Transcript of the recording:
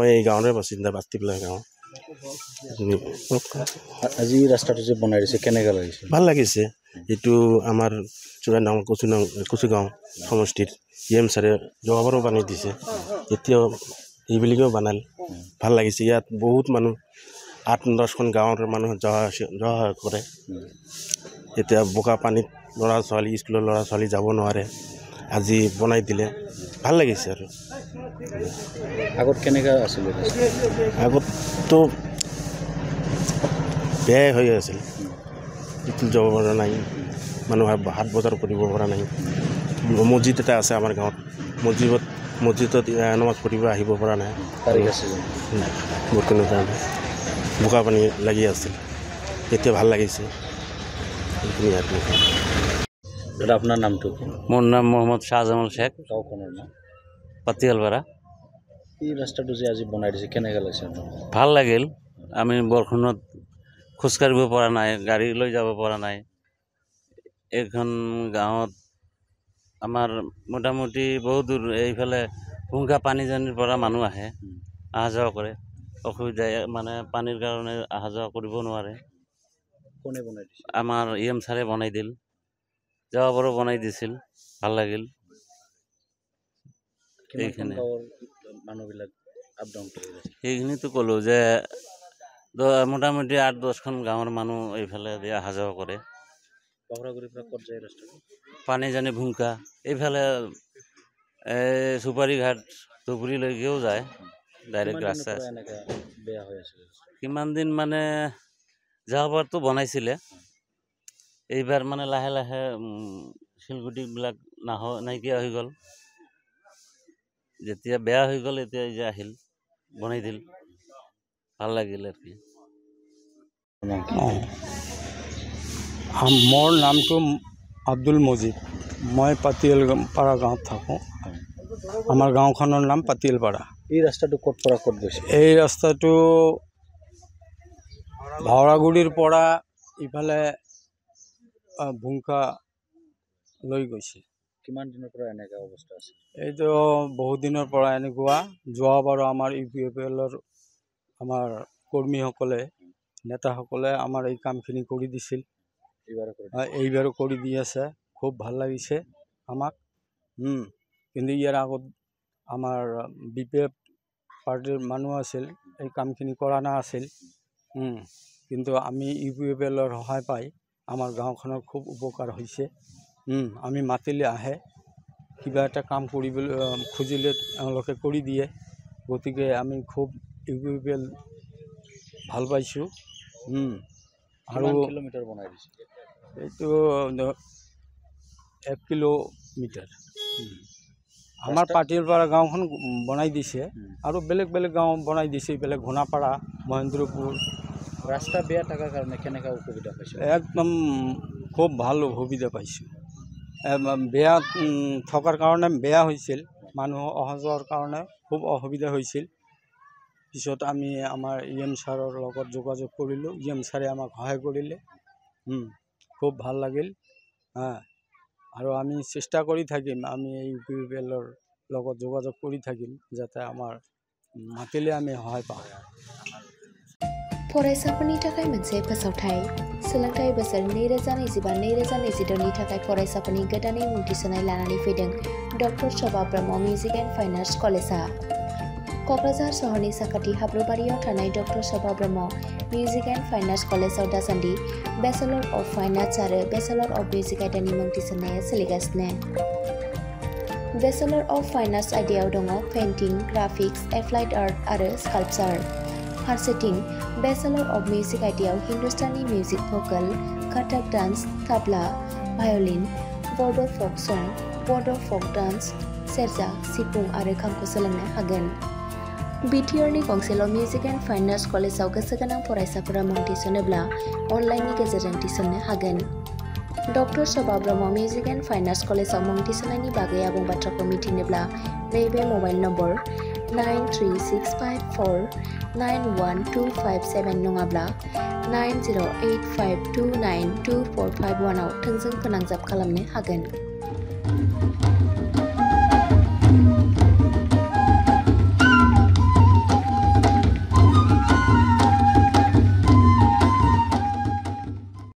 মই এই গাঁৱৰে বাসিন্দা বাস্তিপলা গাঁও আজি ৰাস্তাটো যে বনাই দিছে কেনেকৈ লাগিছে ভাল লাগিছে এইটো আমাৰ চুৰানাং কচুগাঁও সমষ্টিৰ EM ছাৰে যোৱাবাৰো বনাই দিছে এতিয়াও এইবিলাকেও বনাল ভাল লাগিছে ইয়াত বহুত মানুহ 8-10খন গাঁৱৰ মানুহ যোৱা কৰে এতিয়া বোকা পানীত ল'ৰা ছোৱালী স্কুলৰ ল'ৰা ছোৱালী যাব নোৱাৰে আজি বনাই দিলে ভাল লাগিছে আৰু আগত কেনেকৈ আছিল আগততো বেয়াই হৈ আছিল স্কুল যাব পৰা নাই মানুহে হাট বজাৰ কৰিব পৰা নাই মছজিদ এটা আছে আমাৰ গাঁৱত মছজিদত নমাজ পঢ়িব আহিব পৰা নাই বৰষুণৰ কাৰণে বোকা পানী লাগি আছিল এতিয়া ভাল লাগিছে এইখিনি আৰু দাদা আপোনাৰ নামটো মোৰ নাম মোহাম্মদ শাহজামাল শেখ গাঁওখনৰ নাম পাতিয়ালপাৰা এই ৰাস্তাটো যে আজি বনাই দিছে কেনেকৈ লাগিছে ভাল লাগিল আমি বৰষুণত খোজকাঢ়িব পৰা নাই গাড়ী লৈ যাব পৰা নাই এইখন গাঁৱত আমাৰ মোটামুটি বহুত দূৰ এইফালে ভুংকা পানীজানিৰ পৰা মানুহ আহে অহা যোৱা কৰে অসুবিধা মানে পানীৰ কাৰণে অহা যোৱা কৰিব নোৱাৰে কোনে বনাই দিছে আমাৰ EM ছাৰে বনাই দিল যোৱাবাৰো বনাই দিছিল ভাল লাগিল এইখিনি মানুহবিলাক আপ ডাউন কৰি আছে সেইখিনিতো ক'লোঁ যে মোটামুটি 8-10খন গাঁৱৰ মানুহ এইফালে দিয়ে অহা যোৱা কৰে বাহৰাগুৰিৰ পৰা ক'ত যায় ৰাস্তাটো পানীজানি ভুংকা এইফালে চুপাৰী ঘাট ধুবুৰীলৈকেও যায় ডাইৰেক্ট ৰাস্তা বেয়া হৈ আছে কিমান দিন মানে যোৱাবাৰতো বনাইছিলে এইবাৰ মানে লাহে লাহে শিলগুটিবিলাক নাইকিয়া হৈ গ'ল যেতিয়া বেয়া হৈ গ'ল এতিয়া যে আহিল বনাই দিল ভাল লাগিল আৰু কি মোৰ নামটো আব্দুল মজিদ মই পাতিয়ালপাৰা গাঁৱত থাকোঁ আমাৰ গাঁওখনৰ নাম পাতিয়ালপাৰা এই ৰাস্তাটো ক'ত পৰা ক'ত গৈছে এই ৰাস্তাটো ভাওৰাগুৰিৰ পৰা ইফালে ভুংকা লৈ গৈছে কিমান দিনৰ পৰা এনেকুৱা অৱস্থা আছে এইটো বহুত দিনৰ পৰা এনেকুৱা যোৱাবাৰো আমাৰ UPFLৰ আমাৰ কৰ্মীসকলে নেতাসকলে আমাৰ এই কামখিনি কৰি দিছিল এইবাৰো কৰি দি আছে খুব ভাল লাগিছে আমাক কিন্তু ইয়াৰ আগত আমাৰ BPF পাৰ্টিৰ মানুহ আছিল এই কামখিনি কৰা নাছিল কিন্তু আমি UPFLৰ সহায় পাই আমাৰ গাঁওখনৰ খুব উপকাৰ হৈছে আমি মাতিলে আহে কিবা এটা কাম কৰিবলৈ খুজিলে তেওঁলোকে কৰি দিয়ে গতিকে আমি খুব UPFL ভাল পাইছোঁ আৰু কিলোমিটাৰ বনাই দিছে এইটো 1 কিলোমিটাৰ আমাৰ পাতিয়ালপাৰা গাঁওখন বনাই দিছে আৰু বেলেগ বেলেগ গাঁও বনাই দিছে এইফালে ঘোনাপাৰা মহেন্দ্ৰপুৰ ৰাস্তা বেয়া থকাৰ কাৰণে কেনেকৈ অসুবিধা পাইছে একদম খুব ভাল সুবিধা পাইছোঁ বেয়া থকাৰ কাৰণে বেয়া হৈছিল মানুহ অহা যোৱাৰ কাৰণে খুব অসুবিধা হৈছিল পিছত আমি আমাৰ EM ছাৰৰ লগত যোগাযোগ কৰিলোঁ EM ছাৰে আমাক সহায় কৰিলে খুব ভাল লাগিল আৰু আমি চেষ্টা কৰি থাকিম আমি এই UPFLৰ লগত যোগাযোগ কৰি থাকিম যাতে আমাৰ মাতিলে আমি সহায় পাওঁ फरायसाफोरनि थाखाय मोनसे फोसावथाय सोलोंथाइ बोसोर 2025-2026 नि थाखाय फरायसाफोरनि गोदानै मुं थिसननाय लानानै फैदों doctor Shobha Brahma music and fine arts कलेजआ क'क्राझार सहरनि साखाथि हाब्रुबारियाव थानाय doctor Shobha Brahma music and fine arts कलेजआव दासान्दि बेचेलर अफ फाइन आर्ट्स आरो बेचेलर अफ मिउजिक आयदानि मुं थिसननाया सोलिगासिनो बेचेलर अफ फाइन आर्ट्स आयदायाव दङ पेइन्टिं ग्राफिक्स एप्लाइड आर्ट आरो स्काल्पचार फारसेथिं बेचेलर अफ मिउजिक आयदायाव Hindustani music Bhokaal Kathak dance tabla violin बड' फक सं बड' फक डान्स सेरजा सिफुं आरो खामखौ सोलोंनो हागोन बिटिआरनि गंसेल' मिउजिक एन्ड फाइन आर्ट्स कलेजआव गोसो गोनां फरायसाफोरा मुं थिसनोब्ला अनलाइननि गेजेरजों थिसननो हागोन doctor Shobha Brahma music and fine arts कलेजआव मुं थिसननायनि बागै आबुं बाथ्राखौ मिथिनोब्ला नैबे मबाइल नम्बर 9365491257 नङाब्ला 9085292451 आव थोंजों फोनांजाब खालामनो हागोन।